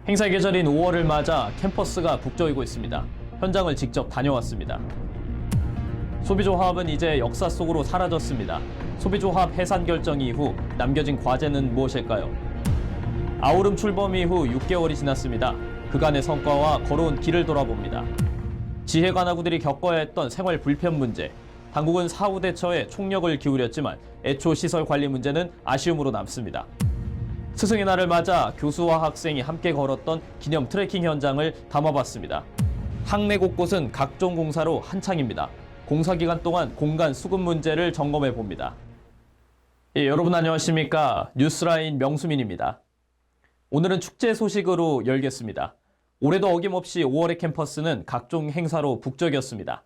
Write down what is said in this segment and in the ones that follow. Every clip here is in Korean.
행사 계절인 5월을 맞아 캠퍼스가 북적이고 있습니다. 현장을 직접 다녀왔습니다. 소비조합은 이제 역사 속으로 사라졌습니다. 소비조합 해산 결정 이후 남겨진 과제는 무엇일까요? 아우름 출범 이후 6개월이 지났습니다. 그간의 성과와 걸어온 길을 돌아봅니다. 지혜관하구들이 겪어야 했던 생활 불편 문제, 당국은 사후 대처에 총력을 기울였지만 애초 시설 관리 문제는 아쉬움으로 남습니다. 스승의 날을 맞아 교수와 학생이 함께 걸었던 기념 트레킹 현장을 담아봤습니다. 학내 곳곳은 각종 공사로 한창입니다. 공사 기간 동안 공간 수급 문제를 점검해 봅니다. 여러분 안녕하십니까? 뉴스라인 명수민입니다. 오늘은 축제 소식으로 열겠습니다. 올해도 어김없이 5월의 캠퍼스는 각종 행사로 북적이었습니다.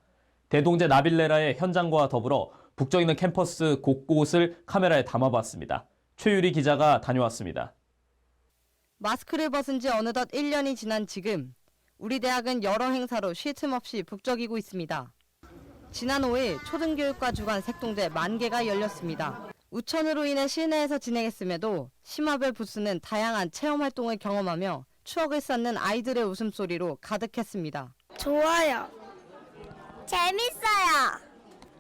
대동제 나빌레라의 현장과 더불어 북적이는 캠퍼스 곳곳을 카메라에 담아봤습니다. 최유리 기자가 다녀왔습니다. 마스크를 벗은 지 어느덧 1년이 지난 지금 우리 대학은 여러 행사로 쉴 틈 없이 북적이고 있습니다. 지난 5일 초등교육과 주관 색동제 만개가 열렸습니다. 우천으로 인해 실내에서 진행했음에도 심화별 부스는 다양한 체험 활동을 경험하며 추억을 쌓는 아이들의 웃음소리로 가득했습니다. 좋아요. 재밌어요.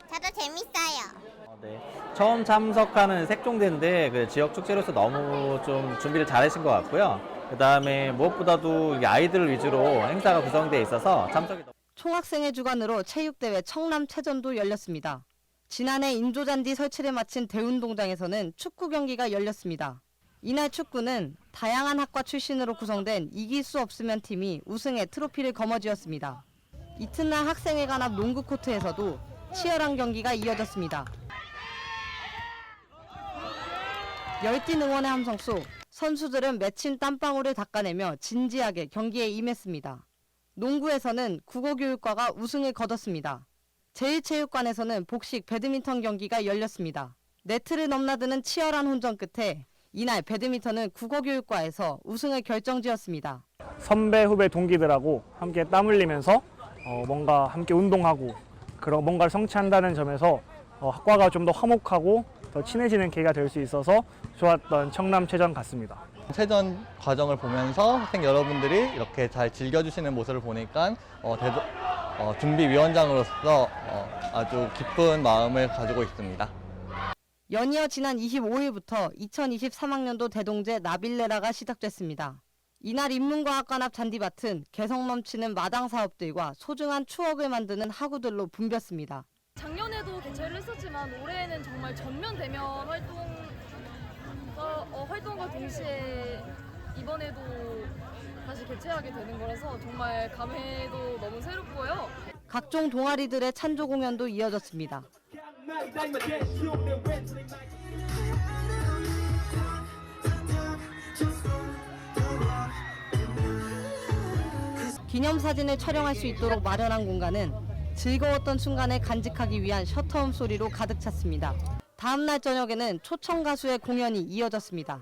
저도 재밌어요. 네. 처음 참석하는 색종대인데 그 지역 축제로서 너무 좀 준비를 잘하신 것 같고요. 그다음에 무엇보다도 이게 아이들을 위주로 행사가 구성되어 있어서 참석이 총학생회 주관으로 체육대회 청남체전도 열렸습니다. 지난해 인조잔디 설치를 마친 대운동장에서는 축구 경기가 열렸습니다. 이날 축구는 다양한 학과 출신으로 구성된 이길 수 없으면 팀이 우승해 트로피를 거머쥐었습니다. 이튿날 학생회관 앞 농구 코트에서도 치열한 경기가 이어졌습니다. 열띤 응원의 함성 속 선수들은 맺힌 땀방울을 닦아내며 진지하게 경기에 임했습니다. 농구에서는 국어교육과가 우승을 거뒀습니다. 제1체육관에서는 복식 배드민턴 경기가 열렸습니다. 네트를 넘나드는 치열한 혼전 끝에 이날 배드민턴은 국어교육과에서 우승을 결정지었습니다. 선배, 후배, 동기들하고 함께 땀 흘리면서 뭔가 함께 운동하고 그런 뭔가를 성취한다는 점에서 학과가 좀 더 화목하고 더 친해지는 계기가 될 수 있어서 좋았던 청남체전 같습니다. 체전 과정을 보면서 학생 여러분들이 이렇게 잘 즐겨주시는 모습을 보니까 준비위원장으로서 아주 기쁜 마음을 가지고 있습니다. 연이어 지난 25일부터 2023학년도 대동제 나빌레라가 시작됐습니다. 이날 인문과학관 앞 잔디밭은 개성 넘치는 마당 사업들과 소중한 추억을 만드는 학우들로 붐볐습니다. 작년에도 개최를 했었지만 올해는 정말 전면 대면 활동과 동시에 이번에도 다시 개최하게 되는 거라서 정말 감회도 너무 새롭고요. 각종 동아리들의 찬조 공연도 이어졌습니다. 기념사진을 촬영할 수 있도록 마련한 공간은 즐거웠던 순간을 간직하기 위한 셔터음 소리로 가득 찼습니다. 다음 날 저녁에는 초청 가수의 공연이 이어졌습니다.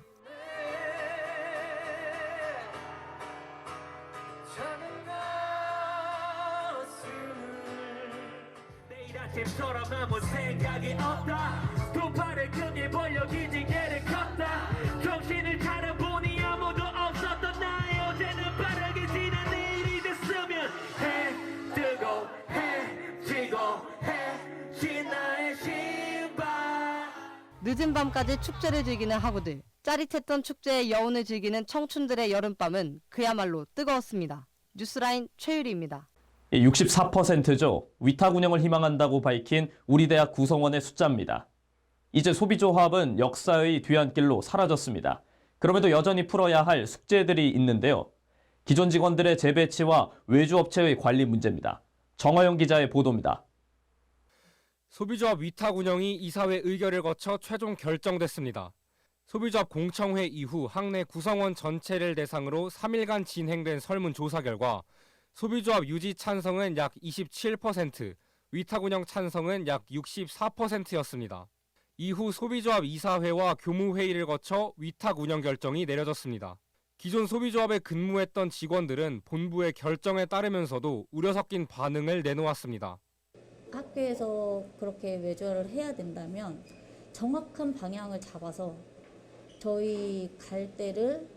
정신을 차려보니 아무도 없었던 나의 어제는 빠르게 지난 내일이 됐으면 해 뜨고 해 지고 해 진 나의 신발. 늦은 밤까지 축제를 즐기는 학우들, 짜릿했던 축제의 여운을 즐기는 청춘들의 여름밤은 그야말로 뜨거웠습니다. 뉴스라인 최유리입니다. 64%죠. 위탁 운영을 희망한다고 밝힌 우리 대학 구성원의 숫자입니다. 이제 소비조합은 역사의 뒤안길로 사라졌습니다. 그럼에도 여전히 풀어야 할 숙제들이 있는데요. 기존 직원들의 재배치와 외주업체의 관리 문제입니다. 정화영 기자의 보도입니다. 소비조합 위탁 운영이 이사회 의결을 거쳐 최종 결정됐습니다. 소비조합 공청회 이후 학내 구성원 전체를 대상으로 3일간 진행된 설문조사 결과 소비조합 유지 찬성은 약 27%, 위탁 운영 찬성은 약 64%였습니다. 이후 소비조합 이사회와 교무회의를 거쳐 위탁 운영 결정이 내려졌습니다. 기존 소비조합에 근무했던 직원들은 본부의 결정에 따르면서도 우려 섞인 반응을 내놓았습니다. 학교에서 그렇게 외주를 해야 된다면 정확한 방향을 잡아서 저희 갈 때를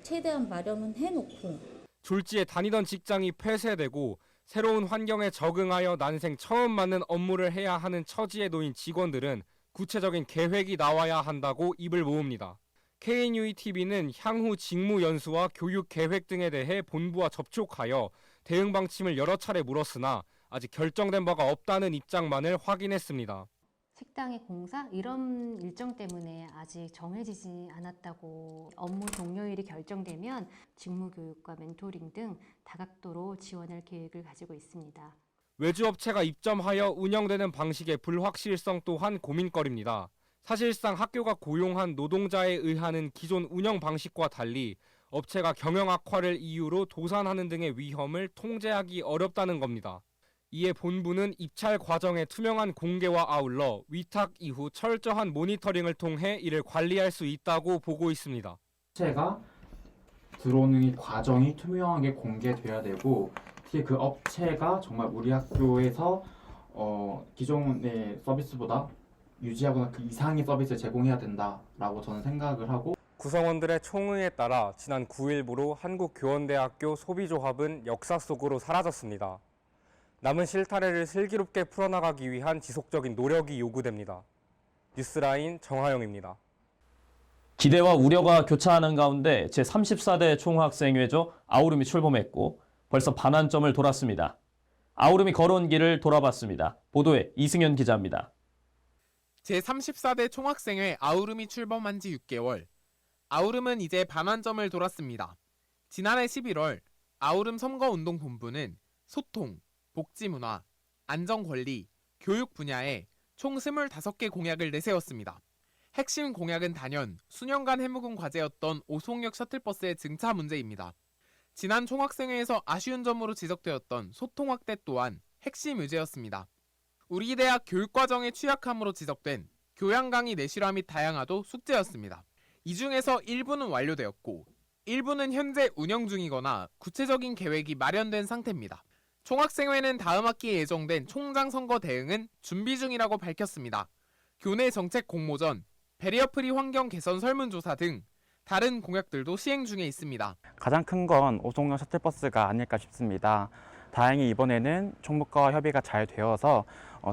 최대한 마련은 해놓고 졸지에 다니던 직장이 폐쇄되고 새로운 환경에 적응하여 난생 처음 맡는 업무를 해야 하는 처지에 놓인 직원들은 구체적인 계획이 나와야 한다고 입을 모읍니다. KNUE-TV는 향후 직무 연수와 교육 계획 등에 대해 본부와 접촉하여 대응 방침을 여러 차례 물었으나 아직 결정된 바가 없다는 입장만을 확인했습니다. 식당의 공사 이런 일정 때문에 아직 정해지지 않았다고 업무 종료일이 결정되면 직무 교육과 멘토링 등 다각도로 지원할 계획을 가지고 있습니다. 외주업체가 입점하여 운영되는 방식의 불확실성 또한 고민거리입니다. 사실상 학교가 고용한 노동자에 의하는 기존 운영 방식과 달리 업체가 경영 악화를 이유로 도산하는 등의 위험을 통제하기 어렵다는 겁니다. 이에 본부는 입찰 과정의 투명한 공개와 아울러 위탁 이후 철저한 모니터링을 통해 이를 관리할 수 있다고 보고 있습니다. 업체가 들어오는 이 과정이 투명하게 공개돼야 되고, 특히 그 업체가 정말 우리 학교에서 기존의 서비스보다 유지하거나 그 이상의 서비스를 제공해야 된다라고 저는 생각을 하고, 구성원들의 총의에 따라 지난 9일부로 한국교원대학교 소비조합은 역사 속으로 사라졌습니다. 남은 실타래를 슬기롭게 풀어나가기 위한 지속적인 노력이 요구됩니다. 뉴스라인 정하영입니다. 기대와 우려가 교차하는 가운데 제34대 총학생회죠. 아우름이 출범했고 벌써 반환점을 돌았습니다. 아우름이 걸어온 길을 돌아봤습니다. 보도에 이승현 기자입니다. 제34대 총학생회 아우름이 출범한 지 6개월. 아우름은 이제 반환점을 돌았습니다. 지난해 11월 아우름 선거운동본부는 소통, 복지문화, 안전관리, 교육 분야에 총 25개 공약을 내세웠습니다. 핵심 공약은 단연 수년간 해묵은 과제였던 오송역 셔틀버스의 증차 문제입니다. 지난 총학생회에서 아쉬운 점으로 지적되었던 소통 확대 또한 핵심 의제였습니다. 우리 대학 교육과정의 취약함으로 지적된 교양 강의 내실화 및 다양화도 숙제였습니다. 이 중에서 일부는 완료되었고 일부는 현재 운영 중이거나 구체적인 계획이 마련된 상태입니다. 총학생회는 다음 학기에 예정된 총장 선거 대응은 준비 중이라고 밝혔습니다. 교내 정책 공모전, 배리어프리 환경 개선 설문조사 등 다른 공약들도 시행 중에 있습니다. 가장 큰 건 오송역 셔틀버스가 아닐까 싶습니다. 다행히 이번에는 총무과와 협의가 잘 되어서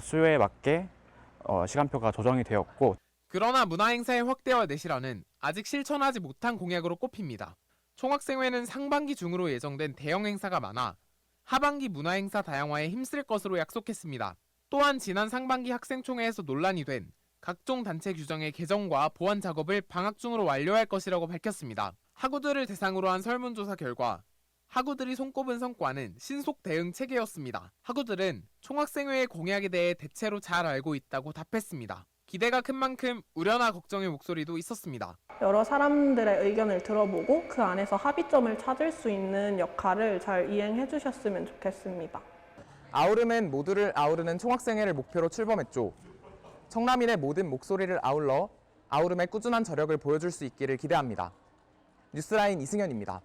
수요에 맞게 시간표가 조정이 되었고, 그러나 문화행사의 확대와 내실화는 아직 실천하지 못한 공약으로 꼽힙니다. 총학생회는 상반기 중으로 예정된 대형 행사가 많아 하반기 문화행사 다양화에 힘쓸 것으로 약속했습니다. 또한 지난 상반기 학생총회에서 논란이 된 각종 단체 규정의 개정과 보완 작업을 방학 중으로 완료할 것이라고 밝혔습니다. 학우들을 대상으로 한 설문조사 결과 학우들이 손꼽은 성과는 신속 대응 체계였습니다. 학우들은 총학생회의 공약에 대해 대체로 잘 알고 있다고 답했습니다. 기대가 큰 만큼 우려나 걱정의 목소리도 있었습니다. 여러 사람들의 의견을 들어보고 그 안에서 합의점을 찾을 수 있는 역할을 잘 이행해 주셨으면 좋겠습니다. 아우름은 모두를 아우르는 총학생회를 목표로 출범했죠. 청남인의 모든 목소리를 아울러 아우름의 꾸준한 저력을 보여줄 수 있기를 기대합니다. 뉴스라인 이승현입니다.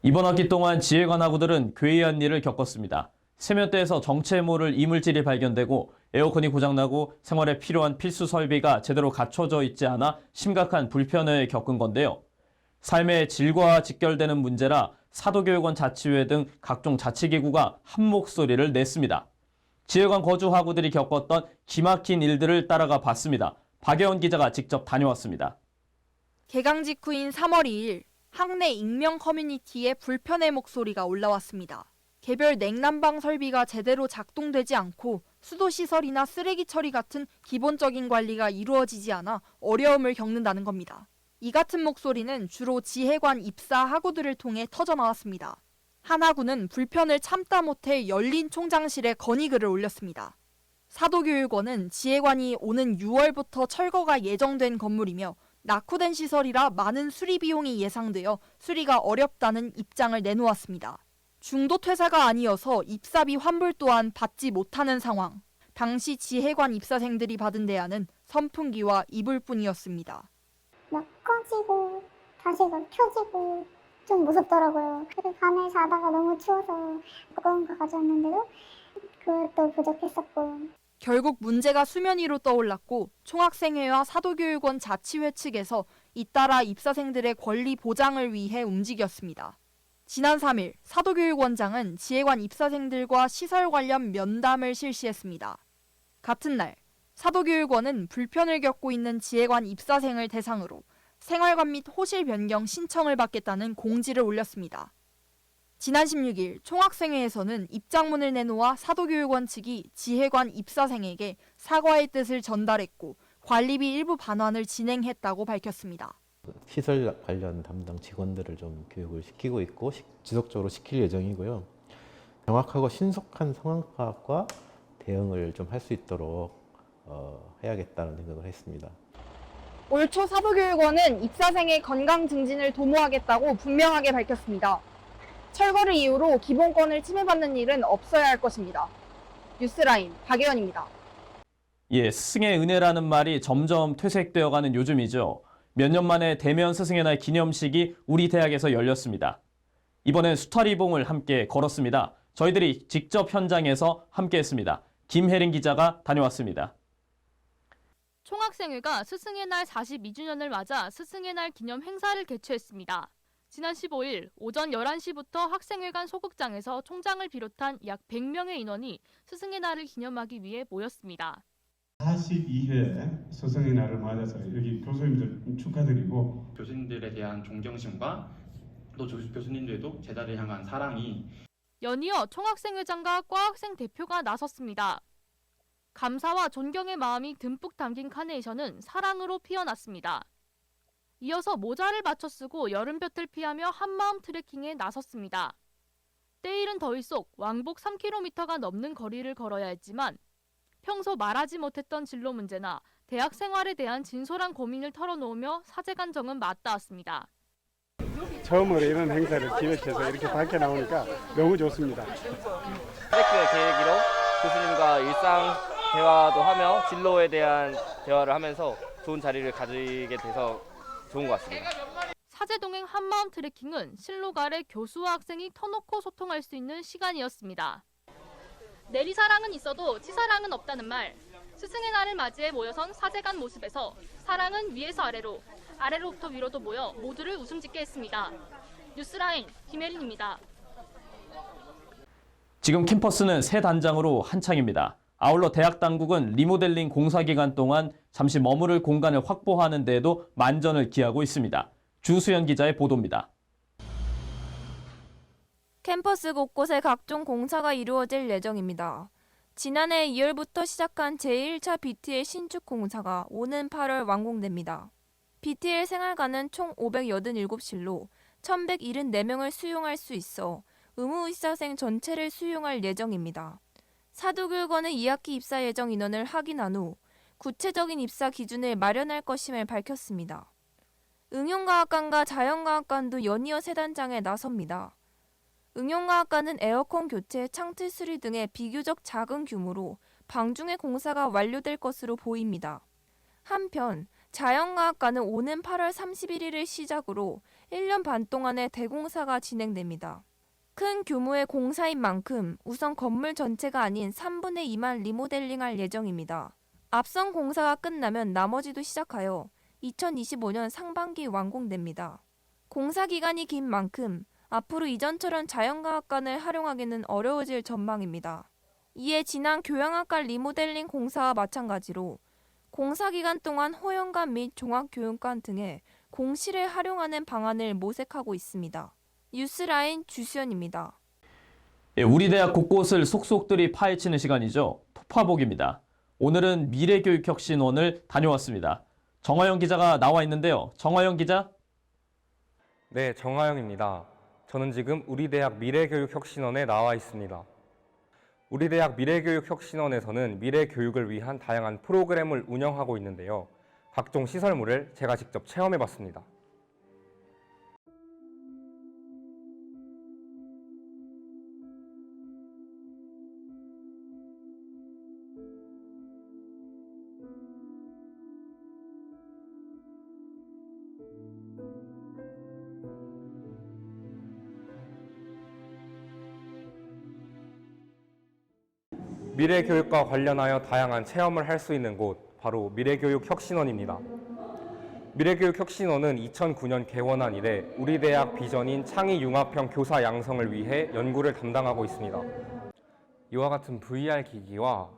이번 학기 동안 지혜관 학우들은 괴이한 일을 겪었습니다. 세면대에서 정체 모를 이물질이 발견되고 에어컨이 고장나고 생활에 필요한 필수 설비가 제대로 갖춰져 있지 않아 심각한 불편을 겪은 건데요. 삶의 질과 직결되는 문제라 사도교육원 자치회 등 각종 자치기구가 한 목소리를 냈습니다. 지혜관 거주 학우들이 겪었던 기막힌 일들을 따라가 봤습니다. 박예원 기자가 직접 다녀왔습니다. 개강 직후인 3월 2일 학내 익명 커뮤니티에 불편의 목소리가 올라왔습니다. 개별 냉난방 설비가 제대로 작동되지 않고 수도시설이나 쓰레기 처리 같은 기본적인 관리가 이루어지지 않아 어려움을 겪는다는 겁니다. 이 같은 목소리는 주로 지혜관 입사 학우들을 통해 터져나왔습니다. 한 학우는 불편을 참다 못해 열린 총장실에 건의글을 올렸습니다. 사도교육원은 지혜관이 오는 6월부터 철거가 예정된 건물이며 낙후된 시설이라 많은 수리 비용이 예상되어 수리가 어렵다는 입장을 내놓았습니다. 중도 퇴사가 아니어서 입사비 환불 또한 받지 못하는 상황. 당시 지혜관 입사생들이 받은 대안은 선풍기와 이불뿐이었습니다. 막 꺼지고 다시 막 켜지고 좀 무섭더라고요. 그리고 밤에 자다가 너무 추워서 무거운 거 가져왔는데도 그것도 부족했었고. 결국 문제가 수면 위로 떠올랐고 총학생회와 사도교육원 자치회 측에서 잇따라 입사생들의 권리 보장을 위해 움직였습니다. 지난 3일 사도교육원장은 지휘관 입사생들과 시설 관련 면담을 실시했습니다. 같은 날 사도교육원은 불편을 겪고 있는 지휘관 입사생을 대상으로 생활관 및 호실 변경 신청을 받겠다는 공지를 올렸습니다. 지난 16일 총학생회에서는 입장문을 내놓아 사도교육원 측이 지휘관 입사생에게 사과의 뜻을 전달했고 관리비 일부 반환을 진행했다고 밝혔습니다. 시설 관련 담당 직원들을 좀 교육을 시키고 있고 지속적으로 시킬 예정이고요. 정확하고 신속한 상황 파악과 대응을 좀 할 수 있도록 해야겠다는 생각을 했습니다. 올 초 사도교육원은 입사생의 건강 증진을 도모하겠다고 분명하게 밝혔습니다. 철거를 이유로 기본권을 침해받는 일은 없어야 할 것입니다. 뉴스라인 박예원입니다. 예, 스승의 은혜라는 말이 점점 퇴색되어가는 요즘이죠. 몇 년 만에 대면 스승의 날 기념식이 우리 대학에서 열렸습니다. 이번엔 수탈이봉을 함께 걸었습니다. 저희들이 직접 현장에서 함께했습니다. 김혜린 기자가 다녀왔습니다. 총학생회가 스승의 날 42주년을 맞아 스승의 날 기념 행사를 개최했습니다. 지난 15일 오전 11시부터 학생회관 소극장에서 총장을 비롯한 약 100명의 인원이 스승의 날을 기념하기 위해 모였습니다. 42회 스승의 날을 맞아서 여기 교수님들 축하드리고 교수님들에 대한 존경심과 또 교수님들도 제자를 향한 사랑이 연이어 총학생회장과 과학생 대표가 나섰습니다. 감사와 존경의 마음이 듬뿍 담긴 카네이션은 사랑으로 피어났습니다. 이어서 모자를 맞춰 쓰고 여름볕을 피하며 한마음 트레킹에 나섰습니다. 때이른 더위 속 왕복 3km가 넘는 거리를 걸어야 했지만 평소 말하지 못했던 진로 문제나 대학 생활에 대한 진솔한 고민을 털어놓으며 사제간정은 맞닿았습니다. 처음으로 이런 행사를 기획해서 이렇게 밖에 나오니까 너무 좋습니다. 트레킹의 계획으로 교수님과 일상 대화도 하며 진로에 대한 대화를 하면서 좋은 자리를 가지게 돼서 좋은 것 같습니다. 사제동행 한마음 트레킹은 실록 아래 교수와 학생이 터놓고 소통할 수 있는 시간이었습니다. 내리사랑은 있어도 치사랑은 없다는 말. 스승의 날을 맞이해 모여선 사제간 모습에서 사랑은 위에서 아래로, 아래로부터 위로도 모여 모두를 웃음짓게 했습니다. 뉴스라인 김혜린입니다. 지금 캠퍼스는 새 단장으로 한창입니다. 아울러 대학 당국은 리모델링 공사 기간 동안 잠시 머무를 공간을 확보하는 데에도 만전을 기하고 있습니다. 주수연 기자의 보도입니다. 캠퍼스 곳곳에 각종 공사가 이루어질 예정입니다. 지난해 2월부터 시작한 제1차 BTL 신축 공사가 오는 8월 완공됩니다. BTL 생활관은 총 587실로 1,174명을 수용할 수 있어 의무입사생 전체를 수용할 예정입니다. 사도교육원은 2학기 입사 예정 인원을 확인한 후 구체적인 입사 기준을 마련할 것임을 밝혔습니다. 응용과학관과 자연과학관도 연이어 새 단장에 나섭니다. 응용과학관은 에어컨 교체, 창틀 수리 등의 비교적 작은 규모로 방중의 공사가 완료될 것으로 보입니다. 한편 자연과학관은 오는 8월 31일을 시작으로 1년 반 동안의 대공사가 진행됩니다. 큰 규모의 공사인 만큼 우선 건물 전체가 아닌 3분의 2만 리모델링할 예정입니다. 앞선 공사가 끝나면 나머지도 시작하여 2025년 상반기 완공됩니다. 공사 기간이 긴 만큼 앞으로 이전처럼 자연과학관을 활용하기는 어려워질 전망입니다. 이에 지난 교양학과 리모델링 공사와 마찬가지로 공사 기간 동안 호연관 및 종합교육관 등의 공실을 활용하는 방안을 모색하고 있습니다. 뉴스라인 주수연입니다. 우리 대학 곳곳을 속속들이 파헤치는 시간이죠. 토파복입니다. 오늘은 미래교육혁신원을 다녀왔습니다. 정하영 기자가 나와 있는데요. 정하영 기자. 네, 정하영입니다. 저는 지금 우리 대학 미래교육혁신원에 나와 있습니다. 우리 대학 미래교육혁신원에서는 미래교육을 위한 다양한 프로그램을 운영하고 있는데요. 각종 시설물을 제가 직접 체험해봤습니다. 미래교육과 관련하여 다양한 체험을 할 수 있는 곳, 바로 미래교육혁신원입니다. 미래교육혁신원은 2009년 개원한 이래 우리 대학 비전인 창의 융합형 교사 양성을 위해 연구를 담당하고 있습니다. 이와 같은 VR 기기와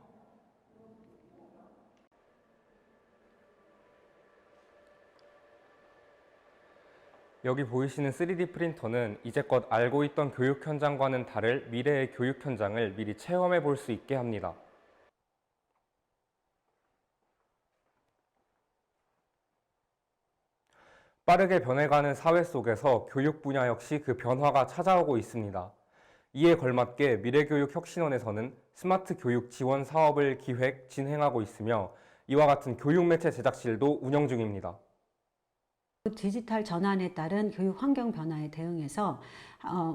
여기 보이시는 3D 프린터는 이제껏 알고 있던 교육 현장과는 다를 미래의 교육 현장을 미리 체험해 볼 수 있게 합니다. 빠르게 변해가는 사회 속에서 교육 분야 역시 그 변화가 찾아오고 있습니다. 이에 걸맞게 미래교육혁신원에서는 스마트 교육 지원 사업을 기획, 진행하고 있으며 이와 같은 교육 매체 제작실도 운영 중입니다. 디지털 전환에 따른 교육 환경 변화에 대응해서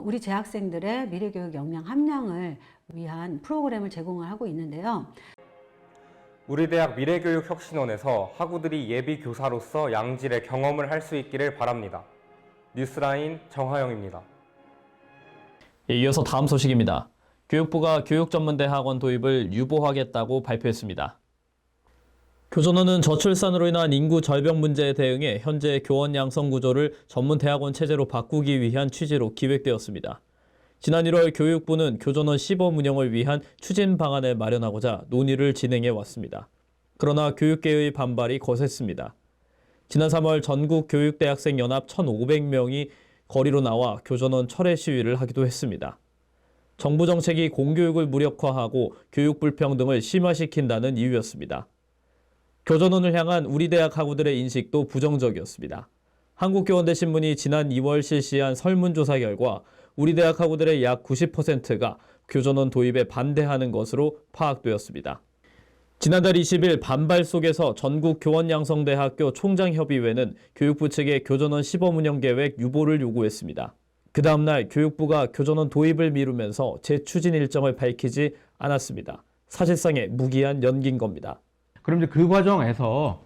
우리 재학생들의 미래교육 역량 함량을 위한 프로그램을 제공을 하고 있는데요. 우리 대학 미래교육혁신원에서 학우들이 예비 교사로서 양질의 경험을 할 수 있기를 바랍니다. 뉴스라인 정하영입니다. 이어서 다음 소식입니다. 교육부가 교육전문대학원 도입을 유보하겠다고 발표했습니다. 교전원은 저출산으로 인한 인구 절벽 문제에 대응해 현재 교원 양성 구조를 전문대학원 체제로 바꾸기 위한 취지로 기획되었습니다. 지난 1월 교육부는 교전원 시범 운영을 위한 추진 방안을 마련하고자 논의를 진행해 왔습니다. 그러나 교육계의 반발이 거셌습니다. 지난 3월 전국교육대학생연합 1,500명이 거리로 나와 교전원 철회 시위를 하기도 했습니다. 정부 정책이 공교육을 무력화하고 교육 불평등을 심화시킨다는 이유였습니다. 교전원을 향한 우리 대학 학우들의 인식도 부정적이었습니다. 한국교원대 신문이 지난 2월 실시한 설문조사 결과 우리 대학 학우들의 약 90%가 교전원 도입에 반대하는 것으로 파악되었습니다. 지난달 20일 반발 속에서 전국교원양성대학교 총장협의회는 교육부 측에 교전원 시범 운영 계획 유보를 요구했습니다. 그 다음 날 교육부가 교전원 도입을 미루면서 재추진 일정을 밝히지 않았습니다. 사실상의 무기한 연기인 겁니다. 그럼 이제 그 과정에서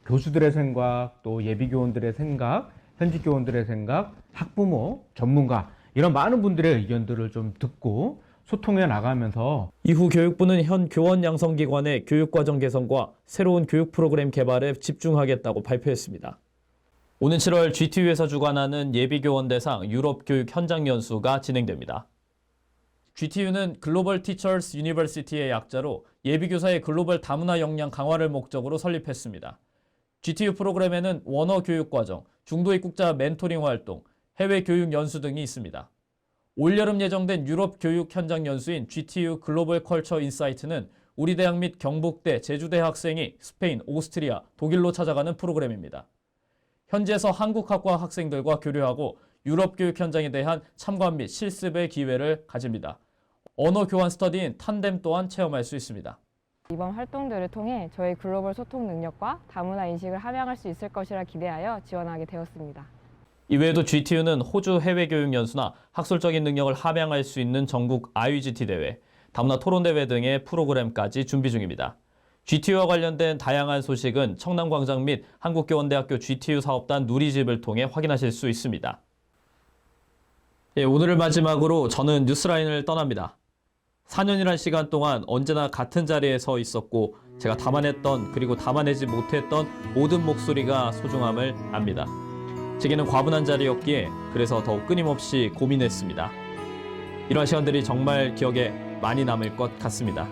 교수들의 생각, 또 예비교원들의 생각, 현직 교원들의 생각, 학부모, 전문가 이런 많은 분들의 의견들을 좀 듣고 소통해 나가면서 이후 교육부는 현 교원 양성기관의 교육과정 개선과 새로운 교육 프로그램 개발에 집중하겠다고 발표했습니다. 오는 7월 GTU에서 주관하는 예비교원대상 유럽 교육 현장 연수가 진행됩니다. GTU는 글로벌 티처스 유니버시티의 약자로 예비교사의 글로벌 다문화 역량 강화를 목적으로 설립했습니다. GTU 프로그램에는 원어 교육과정, 중도 입국자 멘토링 활동, 해외 교육 연수 등이 있습니다. 올여름 예정된 유럽 교육 현장 연수인 GTU 글로벌 컬처 인사이트는 우리 대학 및 경북대, 제주대 학생이 스페인, 오스트리아, 독일로 찾아가는 프로그램입니다. 현지에서 한국 학과 학생들과 교류하고 유럽 교육 현장에 대한 참관 및 실습의 기회를 가집니다. 언어 교환 스터디인 탄뎀 또한 체험할 수 있습니다. 이번 활동들을 통해 저희 글로벌 소통 능력과 다문화 인식을 함양할 수 있을 것이라 기대하여 지원하게 되었습니다. 이외에도 GTU는 호주 해외 교육 연수나 학술적인 능력을 함양할 수 있는 전국 IUGT 대회, 다문화 토론 대회 등의 프로그램까지 준비 중입니다. GTU와 관련된 다양한 소식은 청남광장 및 한국교원대학교 GTU 사업단 누리집을 통해 확인하실 수 있습니다. 오늘을 마지막으로 저는 뉴스라인을 떠납니다. 4년이란 시간 동안 언제나 같은 자리에 서 있었고 제가 담아냈던 그리고 담아내지 못했던 모든 목소리가 소중함을 압니다. 제게는 과분한 자리였기에 그래서 더욱 끊임없이 고민했습니다. 이러한 시간들이 정말 기억에 많이 남을 것 같습니다.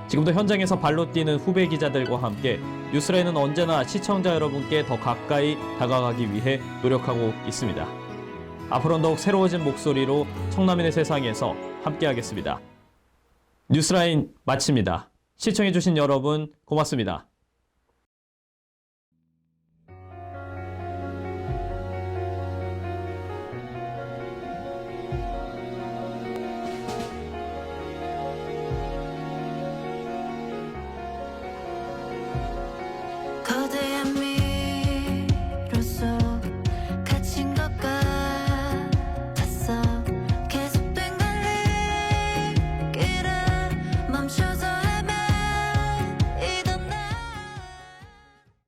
지금도 현장에서 발로 뛰는 후배 기자들과 함께 뉴스라인은 언제나 시청자 여러분께 더 가까이 다가가기 위해 노력하고 있습니다. 앞으로는 더욱 새로워진 목소리로 청남인의 세상에서 함께하겠습니다. 뉴스라인 마칩니다. 시청해주신 여러분 고맙습니다.